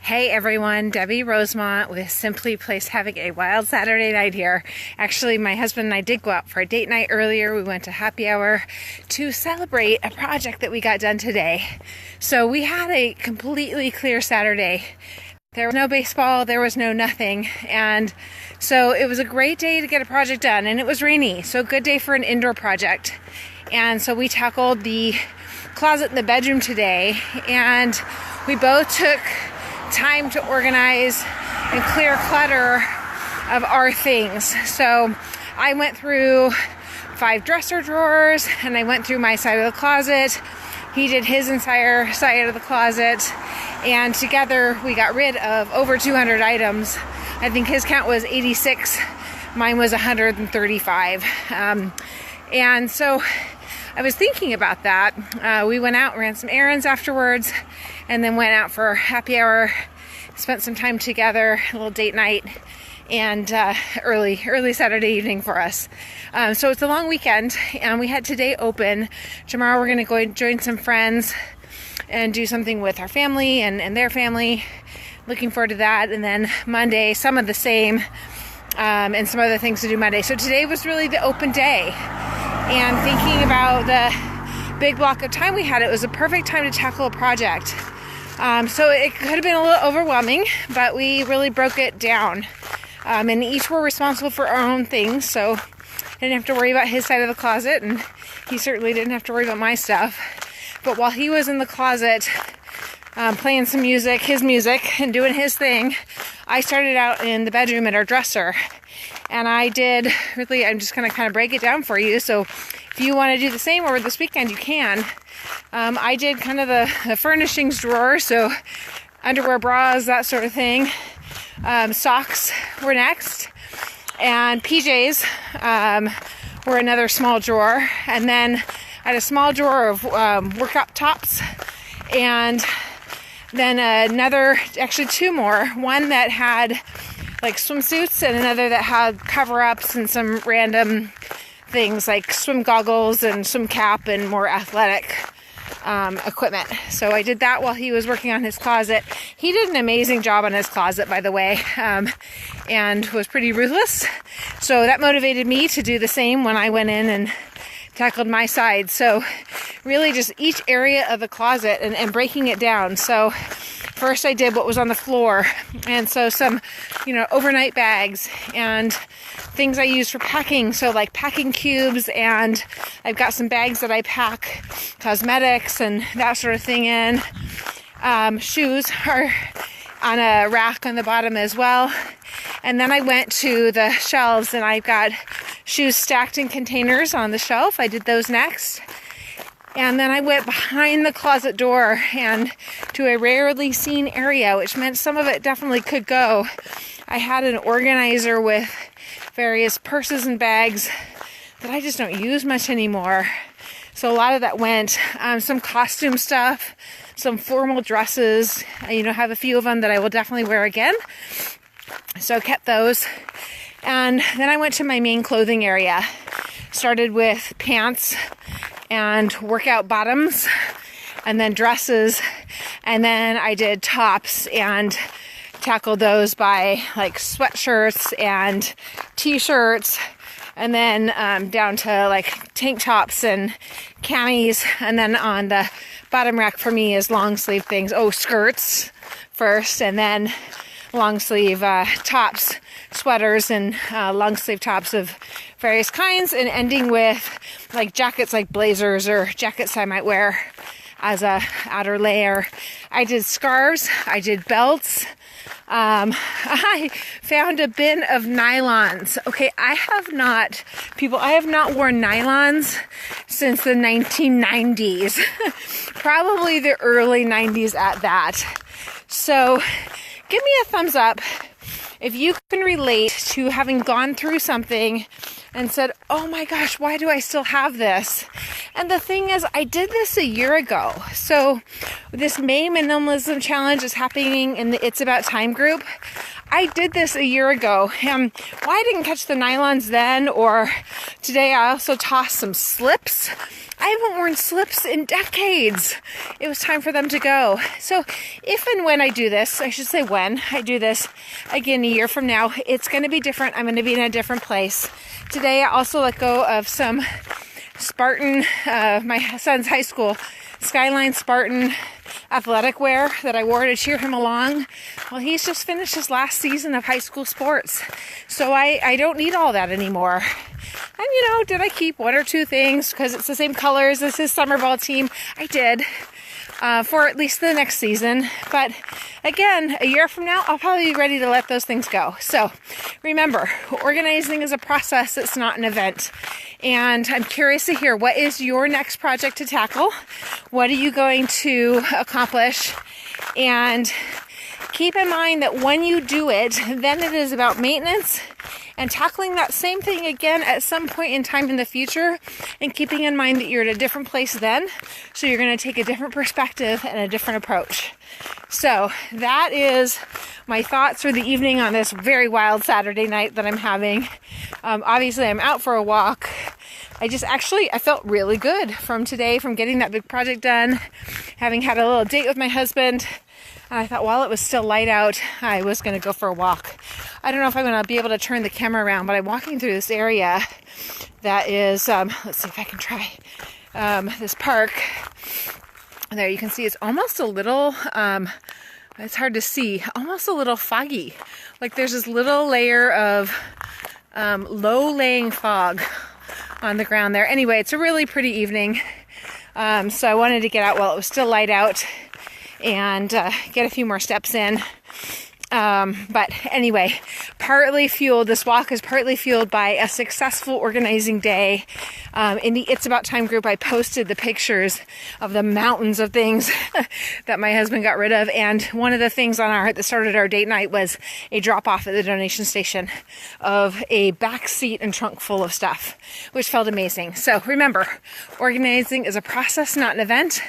Hey everyone, Debbie Rosemont with Simply Place, having a wild Saturday night here. Actually, my husband and I did go out for a date night earlier. We went to happy hour to celebrate a project that we got done today. So we had a completely clear Saturday. There was no baseball, there was no nothing. And so it was a great day to get a project done, and it was rainy. So good day for an indoor project. And so we tackled the closet in the bedroom today, and we both took time to organize and clear clutter of our things. So I went through 5 dresser drawers, and I went through my side of the closet. He did his entire side of the closet, and together we got rid of over 200 items. I think his count was 86, mine was 135. And so I was thinking about that. We went out, ran some errands afterwards, and then went out for happy hour, spent some time together, a little date night, and early Saturday evening for us. So it's a long weekend, and we had today open. Tomorrow we're going to go and join some friends and do something with our family and their family. Looking forward to that. And then Monday, some of the same, and some other things to do Monday. So today was really the open day. And thinking about the big block of time we had, it was a perfect time to tackle a project. So it could have been a little overwhelming, but we really broke it down. And each were responsible for our own things, so I didn't have to worry about his side of the closet, and he certainly didn't have to worry about my stuff. But while he was in the closet playing some music, his music, and doing his thing, I started out in the bedroom at our dresser. And I did, really, I'm just going to kind of break it down for you. So if you want to do the same over this weekend, you can. I did kind of the furnishings drawer, so underwear, bras, that sort of thing. Socks were next. And PJs were another small drawer. And then I had a small drawer of workout tops. And then actually 2 more. One that had like swimsuits, and another that had cover-ups and some random things like swim goggles and swim cap and more athletic equipment. So I did that while he was working on his closet. He did an amazing job on his closet, by the way, and was pretty ruthless. So that motivated me to do the same when I went in and tackled my side. So really just each area of the closet and breaking it down. So first I did what was on the floor, and so some, overnight bags and things I use for packing. So like packing cubes, and I've got some bags that I pack cosmetics and that sort of thing in. Shoes are on a rack on the bottom as well. And then I went to the shelves, and I've got shoes stacked in containers on the shelf. I did those next. And then I went behind the closet door and to a rarely seen area, which meant some of it definitely could go. I had an organizer with various purses and bags that I just don't use much anymore. So a lot of that went. Some costume stuff, some formal dresses. I have a few of them that I will definitely wear again. So I kept those. And then I went to my main clothing area. Started with pants and workout bottoms, and then dresses, and then I did tops and tackled those by like sweatshirts and t-shirts, and then down to like tank tops and camis, and then on the bottom rack for me is long sleeve things. Skirts first, and then long sleeve tops, sweaters, and long sleeve tops of various kinds, and ending with like jackets, like blazers or jackets I might wear as a outer layer. I did scarves, I did belts. I found a bin of nylons. Okay, I have not worn nylons since the 1990s. Probably the early 90s at that. So give me a thumbs up if you can relate to having gone through something and said, oh my gosh, why do I still have this? And the thing is, I did this a year ago. So this May Minimalism Challenge is happening in the It's About Time group. I did this a year ago. Why I didn't catch the nylons then, or today I also tossed some slips. I haven't worn slips in decades. It was time for them to go. So if and when I do this, I should say when I do this again a year from now, it's going to be different. I'm going to be in a different place. Today I also let go of some Spartan, my son's high school, Skyline Spartan athletic wear that I wore to cheer him along. Well, he's just finished his last season of high school sports. So I don't need all that anymore. And did I keep one or two things because it's the same colors as his summer ball team? I did. For at least the next season. But again, a year from now, I'll probably be ready to let those things go. So remember, organizing is a process. It's not an event. And I'm curious to hear, what is your next project to tackle? What are you going to accomplish? And keep in mind that when you do it, then it is about maintenance and tackling that same thing again at some point in time in the future, and keeping in mind that you're at a different place then, so you're going to take a different perspective and a different approach. So that is my thoughts for the evening on this very wild Saturday night that I'm having. Obviously, I'm out for a walk. I felt really good from today, from getting that big project done, having had a little date with my husband. And I thought while it was still light out, I was going to go for a walk. I don't know if I'm going to be able to turn the camera around, but I'm walking through this area that is, let's see if I can try, this park. There you can see it's almost a little, it's hard to see, almost a little foggy. Like there's this little layer of low-laying fog on the ground there. Anyway, it's a really pretty evening. So I wanted to get out while it was still light out and get a few more steps in. But anyway, this walk is partly fueled by a successful organizing day. In the It's About Time group, I posted the pictures of the mountains of things that my husband got rid of. And one of the things that started our date night was a drop off at the donation station of a back seat and trunk full of stuff, which felt amazing. So remember, organizing is a process, not an event.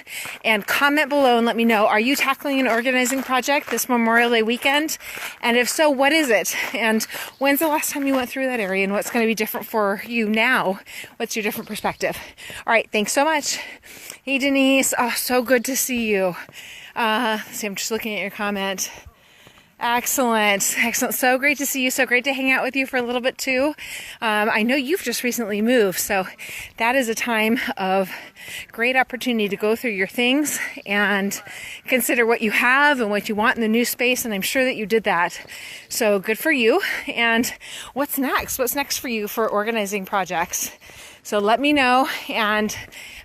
And comment below and let me know, are you tackling an organizing project this Memorial Day weekend? And if so, what is it? And when's the last time you went through that area, and what's going to be different for you now? What's your different perspective? All right, thanks so much. Hey, Denise. Oh, so good to see you. See, I'm just looking at your comment. Excellent. So great to see you. So great to hang out with you for a little bit too. I know you've just recently moved, so that is a time of great opportunity to go through your things and consider what you have and what you want in the new space, and I'm sure that you did that. So good for you. And what's next? What's next for you for organizing projects? So let me know, and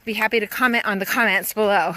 be happy to comment on the comments below.